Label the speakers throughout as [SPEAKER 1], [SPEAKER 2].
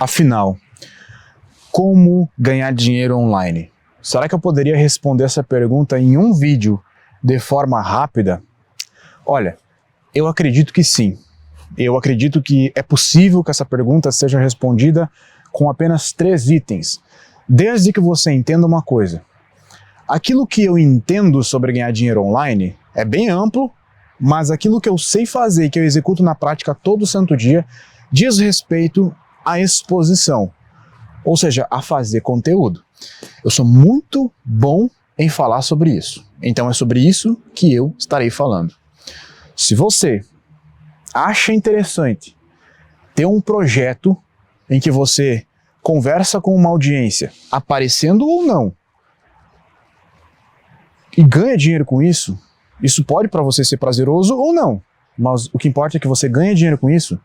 [SPEAKER 1] Afinal, como ganhar dinheiro online? Será que eu poderia responder essa pergunta em um vídeo de forma rápida? Olha, eu acredito que sim. Eu acredito que é possível que essa pergunta seja respondida com apenas 3 itens, desde que você entenda uma coisa. Aquilo que eu entendo sobre ganhar dinheiro online é bem amplo, mas aquilo que eu sei fazer e que eu executo na prática todo santo dia diz respeito à exposição, ou seja, a fazer conteúdo. Eu sou muito bom em falar sobre isso, então é sobre isso que eu estarei falando. Se você acha interessante ter um projeto em que você conversa com uma audiência, aparecendo ou não, e ganha dinheiro com isso, isso pode para você ser prazeroso ou não, mas o que importa é que você ganha dinheiro com isso.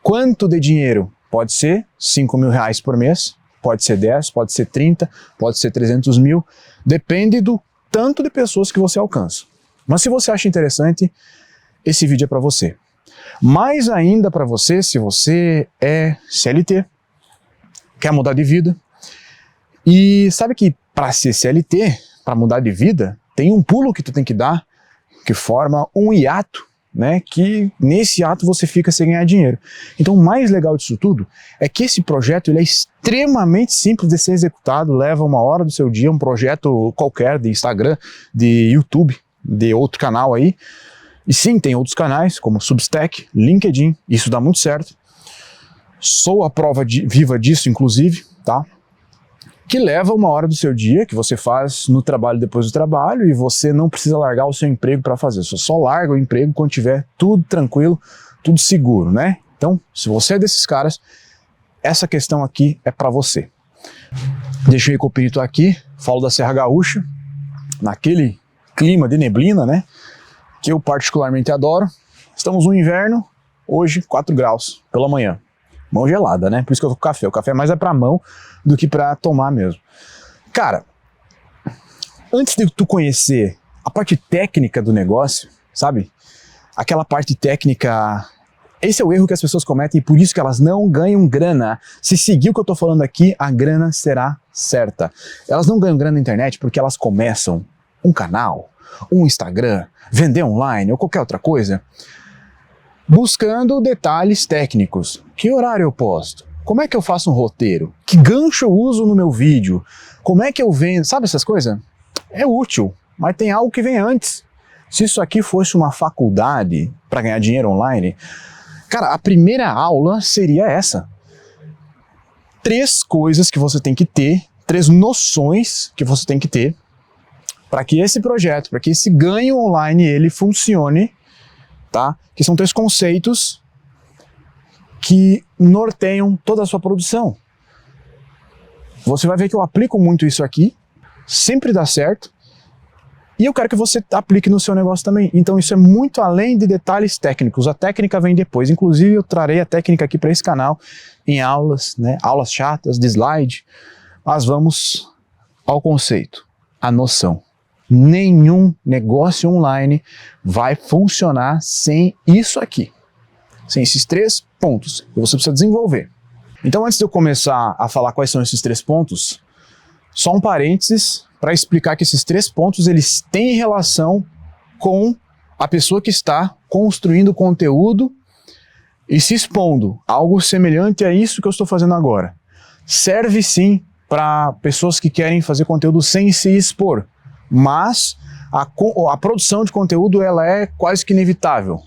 [SPEAKER 1] Quanto de dinheiro? Pode ser 5 mil reais por mês, pode ser 10, pode ser 30, pode ser 300 mil, depende do tanto de pessoas que você alcança. Mas se você acha interessante, esse vídeo é para você. Mais ainda para você, se você é CLT, quer mudar de vida, e sabe que para ser CLT, para mudar de vida, tem um pulo que tu tem que dar, que forma um hiato, né? Que nesse hiato você fica sem ganhar dinheiro. Então o mais legal disso tudo é que esse projeto ele é extremamente simples de ser executado, leva 1 hora do seu dia, um projeto qualquer de Instagram, de YouTube, de outro canal aí. E sim, tem outros canais como Substack, LinkedIn, isso dá muito certo. Sou a prova viva disso, inclusive, tá? Que leva 1 hora do seu dia, que você faz no trabalho depois do trabalho, e você não precisa largar o seu emprego para fazer. Você só larga o emprego quando tiver tudo tranquilo, tudo seguro, né? Então, se você é desses caras, essa questão aqui é para você. Deixa eu ir com o Pinto aqui, falo da Serra Gaúcha, naquele clima de neblina, né? Que eu particularmente adoro. Estamos no inverno, hoje 4 graus pela manhã. Mão gelada, né? Por isso que eu tô com café. O café mais é pra mão do que pra tomar mesmo. Cara, antes de tu conhecer a parte técnica do negócio, sabe? Aquela parte técnica... Esse é o erro que as pessoas cometem e por isso que elas não ganham grana. Se seguir o que eu tô falando aqui, a grana será certa. Elas não ganham grana na internet porque elas começam um canal, um Instagram, vender online ou qualquer outra coisa, buscando detalhes técnicos. Que horário eu posto? Como é que eu faço um roteiro? Que gancho eu uso no meu vídeo? Como é que eu vendo? Sabe essas coisas? É útil, mas tem algo que vem antes. Se isso aqui fosse uma faculdade para ganhar dinheiro online, cara, a primeira aula seria essa. 3 coisas que você tem que ter, 3 noções que você tem que ter para que esse projeto, para que esse ganho online ele funcione, tá? Que são 3 conceitos que norteiam toda a sua produção. Você vai ver que eu aplico muito isso aqui, sempre dá certo, e eu quero que você aplique no seu negócio também. Então isso é muito além de detalhes técnicos, a técnica vem depois. Inclusive eu trarei a técnica aqui para esse canal em aulas, né? Aulas chatas, de slide, mas vamos ao conceito, a noção. Nenhum negócio online vai funcionar sem isso aqui, sem esses 3 pontos que você precisa desenvolver. Então antes de eu começar a falar quais são esses 3 pontos, só um parênteses para explicar que esses 3 pontos eles têm relação com a pessoa que está construindo conteúdo e se expondo, algo semelhante a isso que eu estou fazendo agora. Serve sim para pessoas que querem fazer conteúdo sem se expor, mas a produção de conteúdo ela é quase que inevitável.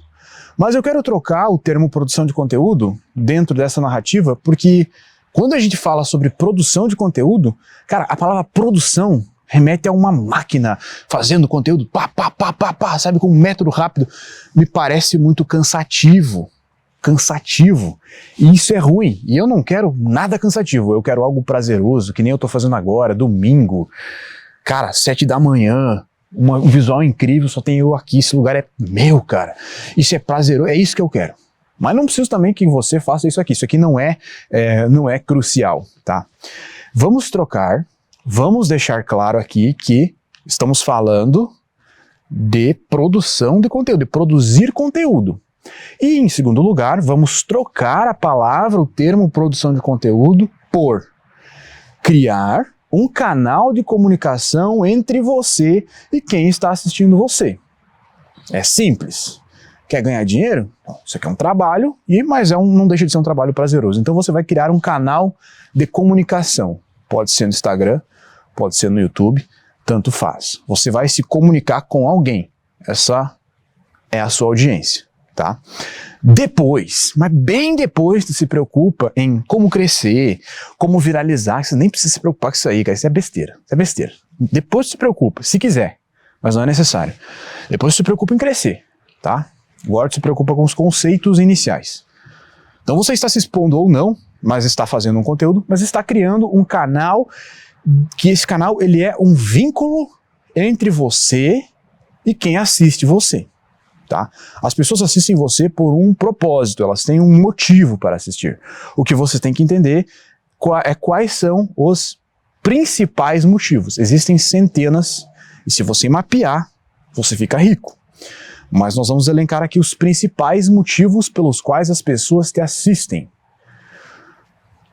[SPEAKER 1] Mas eu quero trocar o termo produção de conteúdo dentro dessa narrativa, porque quando a gente fala sobre produção de conteúdo, cara, a palavra produção remete a uma máquina fazendo conteúdo, sabe, com um método rápido. Me parece muito cansativo. E isso é ruim. E eu não quero nada cansativo, eu quero algo prazeroso, que nem eu tô fazendo agora, domingo. Cara, 7 da manhã, um visual incrível, só tem eu aqui, esse lugar é meu, cara. Isso é prazeroso, é isso que eu quero. Mas não preciso também que você faça isso aqui não é crucial, tá? Vamos trocar, vamos deixar claro aqui que estamos falando de produção de conteúdo, de produzir conteúdo. E, em segundo lugar, vamos trocar a palavra, o termo produção de conteúdo, por criar um canal de comunicação entre você e quem está assistindo você. É simples. Quer ganhar dinheiro? Isso aqui é um trabalho, mas não deixa de ser um trabalho prazeroso. Então você vai criar um canal de comunicação. Pode ser no Instagram, pode ser no YouTube, tanto faz. Você vai se comunicar com alguém. Essa é a sua audiência, tá? Depois, mas bem depois, tu se preocupa em como crescer, como viralizar. Você nem precisa se preocupar com isso aí, cara. Isso é besteira. Isso é besteira. Depois tu se preocupa, se quiser, mas não é necessário. Depois tu se preocupa em crescer, tá? Agora tu se preocupa com os conceitos iniciais. Então você está se expondo ou não, mas está fazendo um conteúdo, mas está criando um canal, que esse canal ele é um vínculo entre você e quem assiste você. Tá? As pessoas assistem você por um propósito, elas têm um motivo para assistir. O que você tem que entender é quais são os principais motivos. Existem centenas, e se você mapear, você fica rico. Mas nós vamos elencar aqui os principais motivos pelos quais as pessoas te assistem.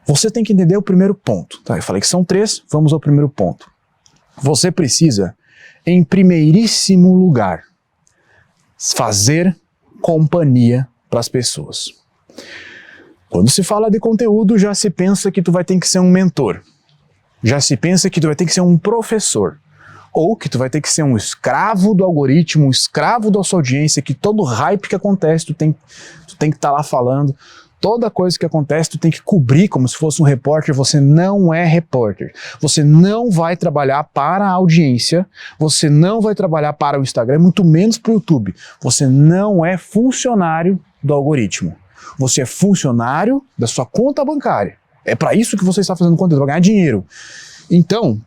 [SPEAKER 1] Você tem que entender o primeiro ponto. Tá? Eu falei que são 3, vamos ao primeiro ponto. Você precisa, em primeiríssimo lugar, fazer companhia para as pessoas. Quando se fala de conteúdo, já se pensa que tu vai ter que ser um mentor. Já se pensa que tu vai ter que ser um professor. Ou que tu vai ter que ser um escravo do algoritmo, um escravo da sua audiência, que todo hype que acontece, tu tem que estar lá falando. Toda coisa que acontece, tu tem que cobrir como se fosse um repórter. Você não é repórter. Você não vai trabalhar para a audiência, você não vai trabalhar para o Instagram, muito menos para o YouTube. Você não é funcionário do algoritmo. Você é funcionário da sua conta bancária. É para isso que você está fazendo conteúdo, para ganhar dinheiro. Então,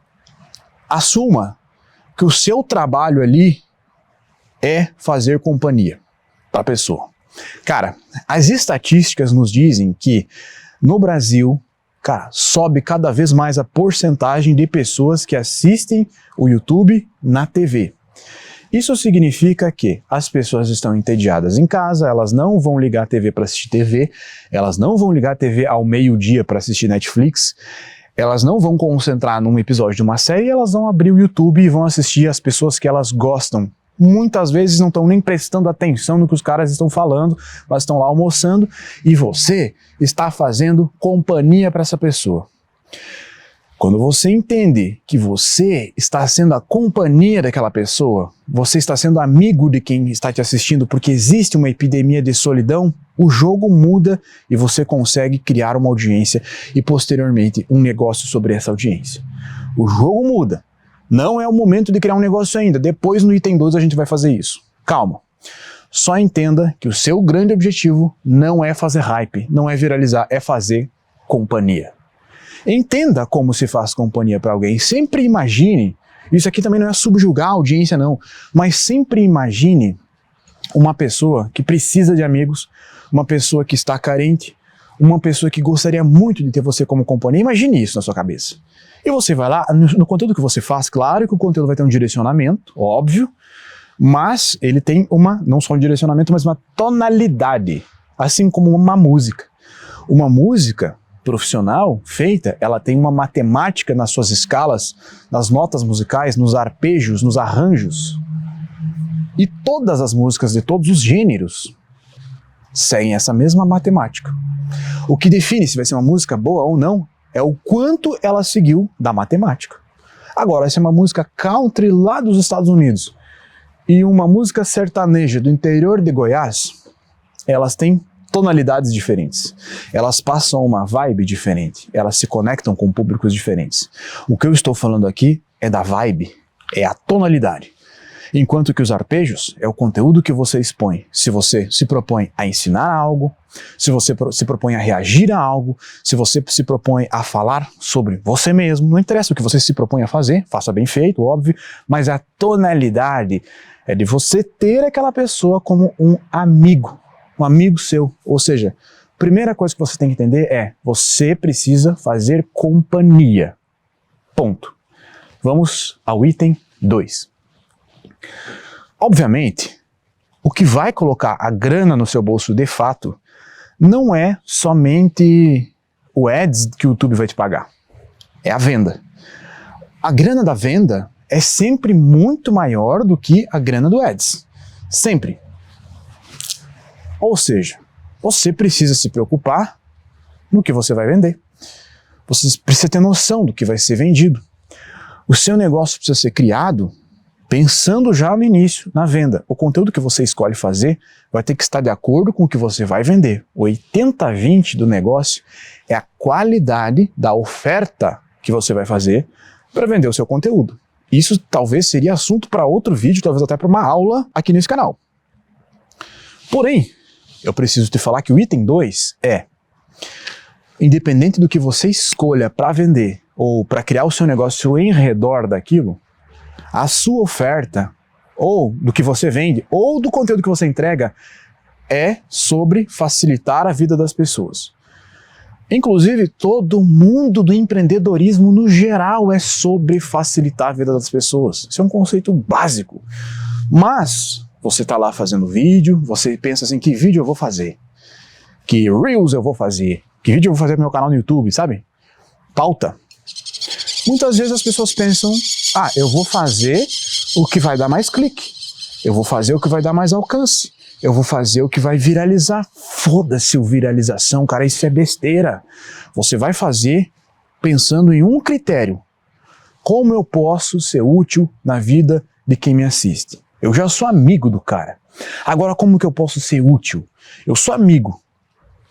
[SPEAKER 1] assuma que o seu trabalho ali é fazer companhia para a pessoa. Cara, as estatísticas nos dizem que no Brasil, cara, sobe cada vez mais a porcentagem de pessoas que assistem o YouTube na TV. Isso significa que as pessoas estão entediadas em casa, elas não vão ligar a TV para assistir TV, elas não vão ligar a TV ao meio-dia para assistir Netflix, elas não vão concentrar num episódio de uma série, elas vão abrir o YouTube e vão assistir as pessoas que elas gostam. Muitas vezes não estão nem prestando atenção no que os caras estão falando, mas estão lá almoçando e você está fazendo companhia para essa pessoa. Quando você entende que você está sendo a companhia daquela pessoa, você está sendo amigo de quem está te assistindo porque existe uma epidemia de solidão, o jogo muda e você consegue criar uma audiência e posteriormente um negócio sobre essa audiência. O jogo muda. Não é o momento de criar um negócio ainda. Depois, no item 2, a gente vai fazer isso. Calma. Só entenda que o seu grande objetivo não é fazer hype, não é viralizar, é fazer companhia. Entenda como se faz companhia para alguém. Sempre imagine, isso aqui também não é subjugar a audiência não, mas sempre imagine uma pessoa que precisa de amigos, uma pessoa que está carente, uma pessoa que gostaria muito de ter você como companhia. Imagine isso na sua cabeça. E você vai lá, no conteúdo que você faz, claro que o conteúdo vai ter um direcionamento, óbvio, mas ele tem não só um direcionamento, mas uma tonalidade, assim como uma música. Uma música profissional feita, ela tem uma matemática nas suas escalas, nas notas musicais, nos arpejos, nos arranjos. E todas as músicas de todos os gêneros seguem essa mesma matemática. O que define se vai ser uma música boa ou não é o quanto ela seguiu da matemática. Agora, se é uma música country lá dos Estados Unidos e uma música sertaneja do interior de Goiás, elas têm tonalidades diferentes. Elas passam uma vibe diferente. Elas se conectam com públicos diferentes. O que eu estou falando aqui é da vibe, é a tonalidade. Enquanto que os arpejos é o conteúdo que você expõe. Se você se propõe a ensinar algo, se você se propõe a reagir a algo, se você se propõe a falar sobre você mesmo, não interessa o que você se propõe a fazer, faça bem feito, óbvio, mas a tonalidade é de você ter aquela pessoa como um amigo seu. Ou seja, a primeira coisa que você tem que entender é, você precisa fazer companhia. Ponto. Vamos ao item 2. Obviamente, o que vai colocar a grana no seu bolso de fato não é somente o ads que o YouTube vai te pagar, é a venda. A grana da venda é sempre muito maior do que a grana do ads, sempre. Ou seja, você precisa se preocupar no que você vai vender. Você precisa ter noção do que vai ser vendido. O seu negócio precisa ser criado pensando já no início, na venda. O conteúdo que você escolhe fazer vai ter que estar de acordo com o que você vai vender. O 80-20 do negócio é a qualidade da oferta que você vai fazer para vender o seu conteúdo. Isso talvez seria assunto para outro vídeo, talvez até para uma aula aqui nesse canal. Porém, eu preciso te falar que o item 2 é: independente do que você escolha para vender ou para criar o seu negócio em redor daquilo, a sua oferta, ou do que você vende, ou do conteúdo que você entrega, é sobre facilitar a vida das pessoas. Inclusive, todo mundo do empreendedorismo no geral é sobre facilitar a vida das pessoas. Isso é um conceito básico. Mas você está lá fazendo vídeo, você pensa assim, que vídeo eu vou fazer? Que Reels eu vou fazer? Que vídeo eu vou fazer pro meu canal no YouTube, sabe? Pauta. Muitas vezes as pessoas pensam, eu vou fazer o que vai dar mais clique. Eu vou fazer o que vai dar mais alcance. Eu vou fazer o que vai viralizar. Foda-se o viralização, cara, isso é besteira. Você vai fazer pensando em um critério. Como eu posso ser útil na vida de quem me assiste? Eu já sou amigo do cara. Agora, como que eu posso ser útil? Eu sou amigo.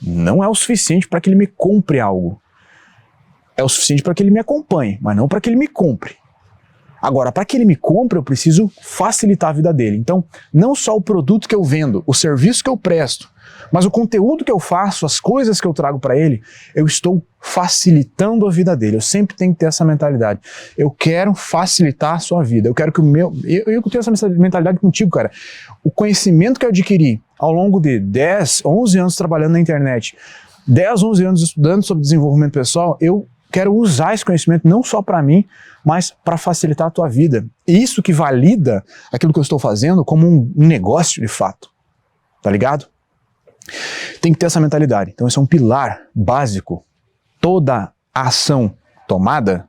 [SPEAKER 1] Não é o suficiente para que ele me compre algo. É o suficiente para que ele me acompanhe, mas não para que ele me compre. Agora, para que ele me compre, eu preciso facilitar a vida dele. Então, não só o produto que eu vendo, o serviço que eu presto, mas o conteúdo que eu faço, as coisas que eu trago para ele, eu estou facilitando a vida dele. Eu sempre tenho que ter essa mentalidade. Eu quero facilitar a sua vida. Eu quero que o meu... Eu tenho essa mentalidade contigo, cara. O conhecimento que eu adquiri ao longo de 10, 11 anos trabalhando na internet, 10, 11 anos estudando sobre desenvolvimento pessoal, eu quero usar esse conhecimento não só para mim, mas para facilitar a tua vida. E isso que valida aquilo que eu estou fazendo como um negócio de fato. Tá ligado? Tem que ter essa mentalidade. Então esse é um pilar básico. Toda a ação tomada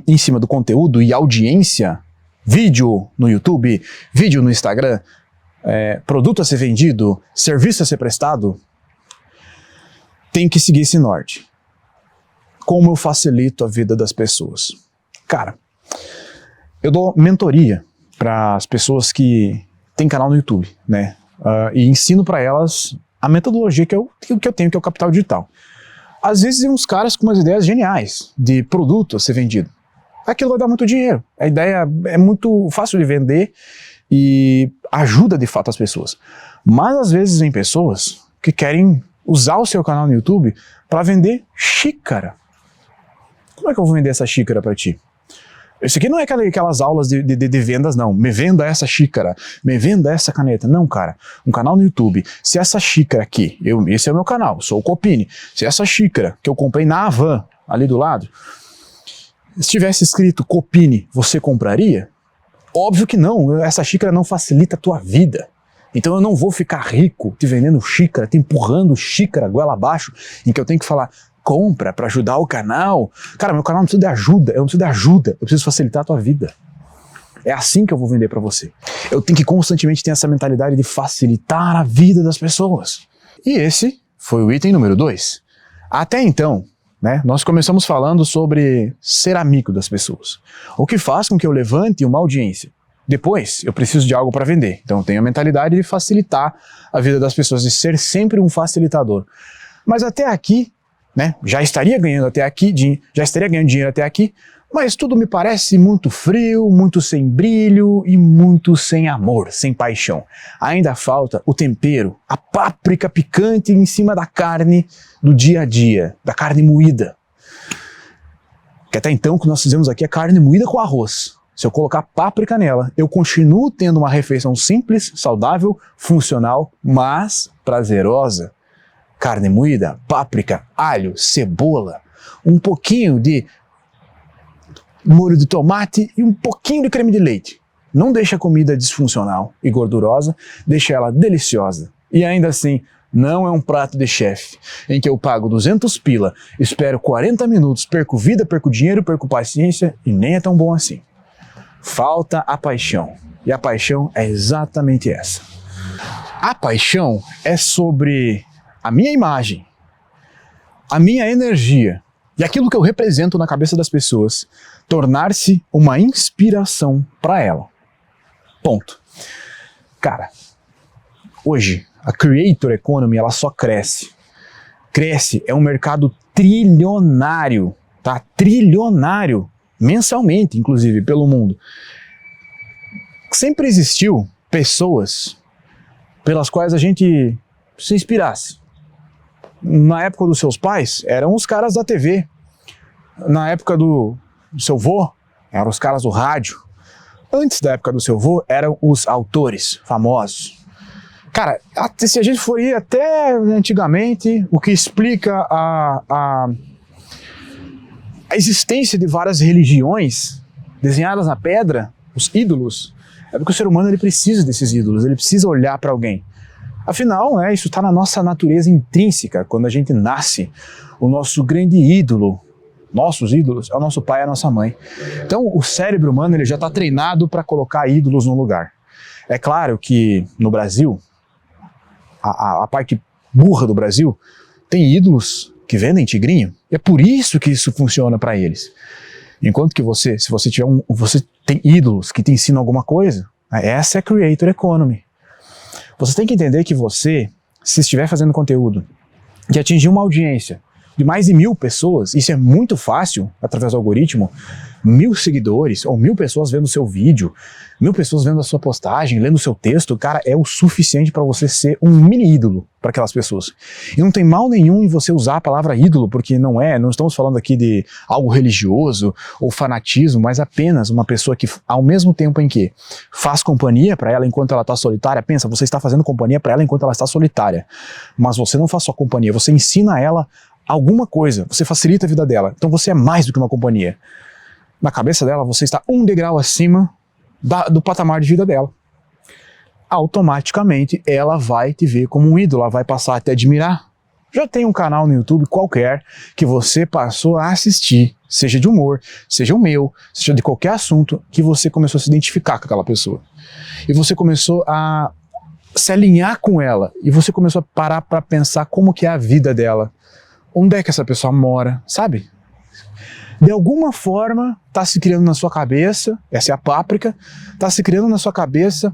[SPEAKER 1] em cima do conteúdo e audiência, vídeo no YouTube, vídeo no Instagram, produto a ser vendido, serviço a ser prestado, tem que seguir esse norte. Como eu facilito a vida das pessoas? Cara, eu dou mentoria para as pessoas que têm canal no YouTube, né? E ensino para elas a metodologia que eu tenho, que é o Capital Digital. Às vezes tem uns caras com umas ideias geniais de produto a ser vendido. Aquilo vai dar muito dinheiro. A ideia é muito fácil de vender e ajuda de fato as pessoas. Mas às vezes vem pessoas que querem usar o seu canal no YouTube para vender xícara. Como é que eu vou vender essa xícara para ti? Isso aqui não é aquelas aulas de vendas, não. Me venda essa xícara, me venda essa caneta. Não, cara. Um canal no YouTube. Se essa xícara aqui, esse é o meu canal, sou o Copini. Se essa xícara que eu comprei na Havan, ali do lado, se tivesse escrito Copini, você compraria? Óbvio que não. Essa xícara não facilita a tua vida. Então eu não vou ficar rico te vendendo xícara, te empurrando xícara goela abaixo, em que eu tenho que falar, compra para ajudar o canal. Cara, meu canal não precisa de ajuda, eu não preciso de ajuda, eu preciso facilitar a tua vida. É assim que eu vou vender para você. Eu tenho que constantemente ter essa mentalidade de facilitar a vida das pessoas. E esse foi o item número 2. Até então, né, nós começamos falando sobre ser amigo das pessoas. O que faz com que eu levante uma audiência. Depois, eu preciso de algo para vender. Então eu tenho a mentalidade de facilitar a vida das pessoas, de ser sempre um facilitador. Mas até aqui, né, já estaria ganhando dinheiro até aqui, mas tudo me parece muito frio, muito sem brilho e muito sem amor, sem paixão. Ainda falta o tempero, a páprica picante em cima da carne do dia a dia, da carne moída. Que até então o que nós fizemos aqui é carne moída com arroz. Se eu colocar páprica nela, eu continuo tendo uma refeição simples, saudável, funcional, mas prazerosa. Carne moída, páprica, alho, cebola, um pouquinho de molho de tomate e um pouquinho de creme de leite. Não deixa a comida disfuncional e gordurosa, deixa ela deliciosa. E ainda assim, não é um prato de chefe, em que eu pago 200 pila, espero 40 minutos, perco vida, perco dinheiro, perco paciência e nem é tão bom assim. Falta a paixão. E a paixão é exatamente essa. A paixão é sobre a minha imagem, a minha energia e aquilo que eu represento na cabeça das pessoas tornar-se uma inspiração para ela. Ponto. Cara, hoje a Creator Economy ela só cresce. Cresce, é um mercado trilionário, tá? Trilionário, mensalmente, inclusive, pelo mundo. Sempre existiu pessoas pelas quais a gente se inspirasse. Na época dos seus pais, eram os caras da TV. Na época do seu vô, eram os caras do rádio. Antes da época do seu vô, eram os autores famosos. Cara, se a gente for ir até antigamente, o que explica a existência de várias religiões desenhadas na pedra, os ídolos, é porque o ser humano ele precisa desses ídolos, ele precisa olhar para alguém. Afinal, isso está na nossa natureza intrínseca. Quando a gente nasce, o nosso grande ídolo, nossos ídolos, é o nosso pai e a nossa mãe. Então, o cérebro humano ele já está treinado para colocar ídolos no lugar. É claro que no Brasil, a parte burra do Brasil, tem ídolos que vendem tigrinho. E é por isso que isso funciona para eles. Enquanto que você tem ídolos que te ensinam alguma coisa, essa é a Creator Economy. Você tem que entender que você, se estiver fazendo conteúdo que atingir uma audiência de mais de 1000 pessoas, isso é muito fácil através do algoritmo, 1000 seguidores ou 1000 pessoas vendo o seu vídeo, 1000 pessoas vendo a sua postagem, lendo o seu texto, cara, é o suficiente para você ser um mini ídolo para aquelas pessoas. E não tem mal nenhum em você usar a palavra ídolo, porque não estamos falando aqui de algo religioso ou fanatismo, mas apenas uma pessoa que, ao mesmo tempo em que faz companhia para ela enquanto ela está solitária, pensa, você está fazendo companhia para ela enquanto ela está solitária, mas você não faz só companhia, você ensina ela alguma coisa, você facilita a vida dela, então você é mais do que uma companhia. Na cabeça dela, você está um degrau acima do patamar de vida dela. Automaticamente, ela vai te ver como um ídolo, ela vai passar a te admirar. Já tem um canal no YouTube qualquer que você passou a assistir, seja de humor, seja o meu, seja de qualquer assunto, que você começou a se identificar com aquela pessoa. E você começou a se alinhar com ela, e você começou a parar para pensar como que é a vida dela. Onde é que essa pessoa mora, sabe? De alguma forma, está se criando na sua cabeça, essa é a páprica, está se criando na sua cabeça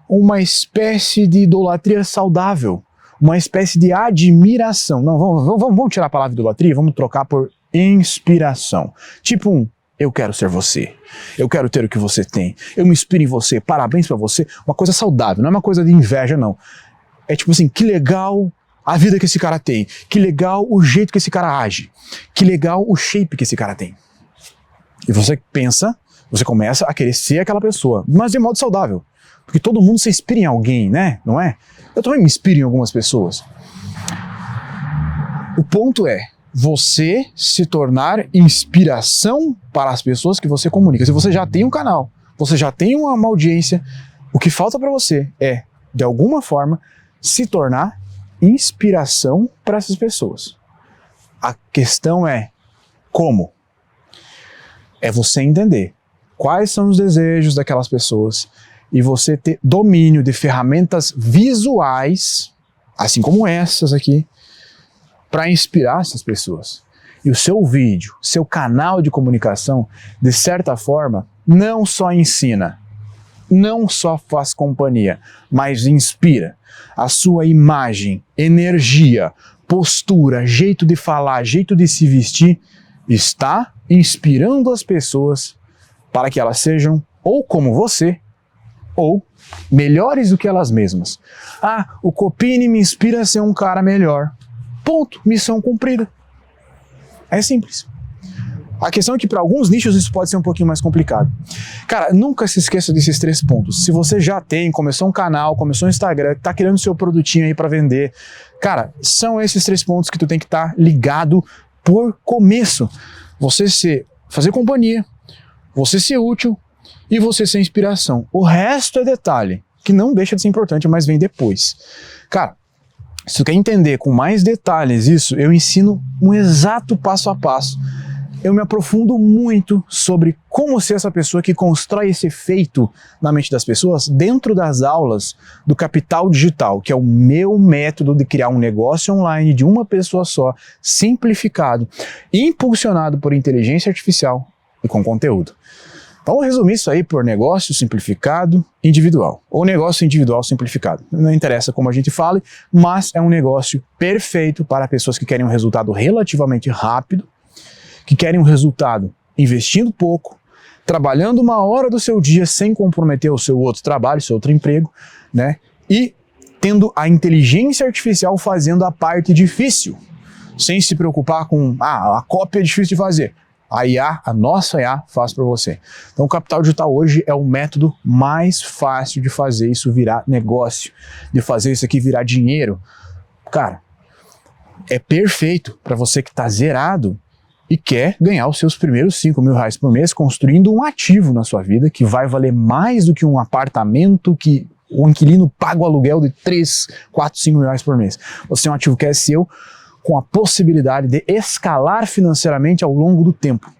[SPEAKER 1] uma espécie de idolatria saudável, uma espécie de admiração. Não, vamos tirar a palavra idolatria, vamos trocar por inspiração. Tipo eu quero ser você, eu quero ter o que você tem, eu me inspiro em você, parabéns para você, uma coisa saudável, não é uma coisa de inveja não. É tipo assim, que legal a vida que esse cara tem, que legal o jeito que esse cara age, que legal o shape que esse cara tem. E você pensa, você começa a querer ser aquela pessoa, mas de modo saudável. Porque todo mundo se inspira em alguém, né? Não é? Eu também me inspiro em algumas pessoas. O ponto é você se tornar inspiração para as pessoas que você comunica. Se você já tem um canal, você já tem uma audiência, o que falta para você é, de alguma forma, se tornar inspiração para essas pessoas. A questão é como? É você entender quais são os desejos daquelas pessoas e você ter domínio de ferramentas visuais, assim como essas aqui, para inspirar essas pessoas. E o seu vídeo, seu canal de comunicação, de certa forma, não só ensina, não só faz companhia, mas inspira. A sua imagem, energia, postura, jeito de falar, jeito de se vestir, está inspirando as pessoas para que elas sejam ou como você, ou melhores do que elas mesmas. Ah, o Copini me inspira a ser um cara melhor. Ponto, missão cumprida. É simples. A questão é que para alguns nichos isso pode ser um pouquinho mais complicado. Cara, nunca se esqueça desses 3 pontos. Se você já começou um canal, começou um Instagram, está criando seu produtinho aí para vender, cara, são esses 3 pontos que tu tem que estar ligado por começo. Você fazer companhia, você ser útil e você ser inspiração. O resto é detalhe, que não deixa de ser importante, mas vem depois. Cara, se tu quer entender com mais detalhes isso, eu ensino um exato passo a passo. Eu me aprofundo muito sobre como ser essa pessoa que constrói esse efeito na mente das pessoas dentro das aulas do Capital Digital, que é o meu método de criar um negócio online de uma pessoa só, simplificado, impulsionado por inteligência artificial e com conteúdo. Então, eu resumi isso aí por negócio simplificado individual, ou negócio individual simplificado. Não interessa como a gente fale, mas é um negócio perfeito para pessoas que querem um resultado relativamente rápido, que querem um resultado investindo pouco, trabalhando 1 hora do seu dia sem comprometer o seu outro trabalho, seu outro emprego, né? E tendo a inteligência artificial fazendo a parte difícil, sem se preocupar com, a cópia é difícil de fazer. A IA, a nossa IA, faz para você. Então o Capital Digital hoje é o método mais fácil de fazer isso virar negócio, de fazer isso aqui virar dinheiro. Cara, é perfeito para você que está zerado e quer ganhar os seus primeiros 5 mil reais por mês construindo um ativo na sua vida que vai valer mais do que um apartamento que o inquilino paga o aluguel de 3, 4, 5 mil reais por mês. Você é um ativo que é seu, com a possibilidade de escalar financeiramente ao longo do tempo.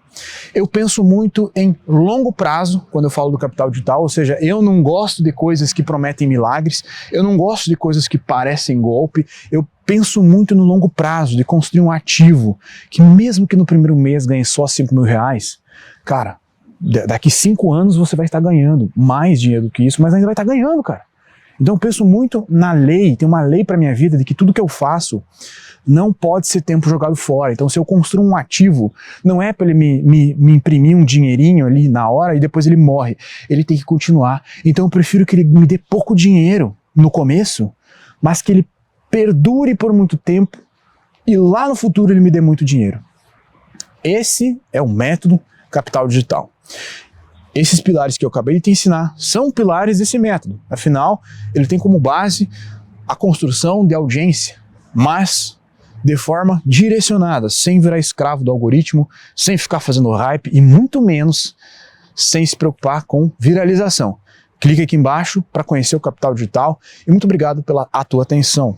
[SPEAKER 1] Eu penso muito em longo prazo quando eu falo do capital digital, ou seja, eu não gosto de coisas que prometem milagres, eu não gosto de coisas que parecem golpe, eu penso muito no longo prazo, de construir um ativo que mesmo que no primeiro mês ganhe só 5 mil reais, cara, daqui 5 anos você vai estar ganhando mais dinheiro do que isso, mas ainda vai estar ganhando, cara. Então eu penso muito na lei, tem uma lei para minha vida de que tudo que eu faço não pode ser tempo jogado fora. Então se eu construo um ativo, não é para ele me imprimir um dinheirinho ali na hora e depois ele morre. Ele tem que continuar. Então eu prefiro que ele me dê pouco dinheiro no começo, mas que ele perdure por muito tempo e lá no futuro ele me dê muito dinheiro. Esse é o método Capital Digital. Esses pilares que eu acabei de te ensinar são pilares desse método. Afinal, ele tem como base a construção de audiência, mas de forma direcionada, sem virar escravo do algoritmo, sem ficar fazendo hype e muito menos sem se preocupar com viralização. Clique aqui embaixo para conhecer o Capital Digital e muito obrigado pela tua atenção.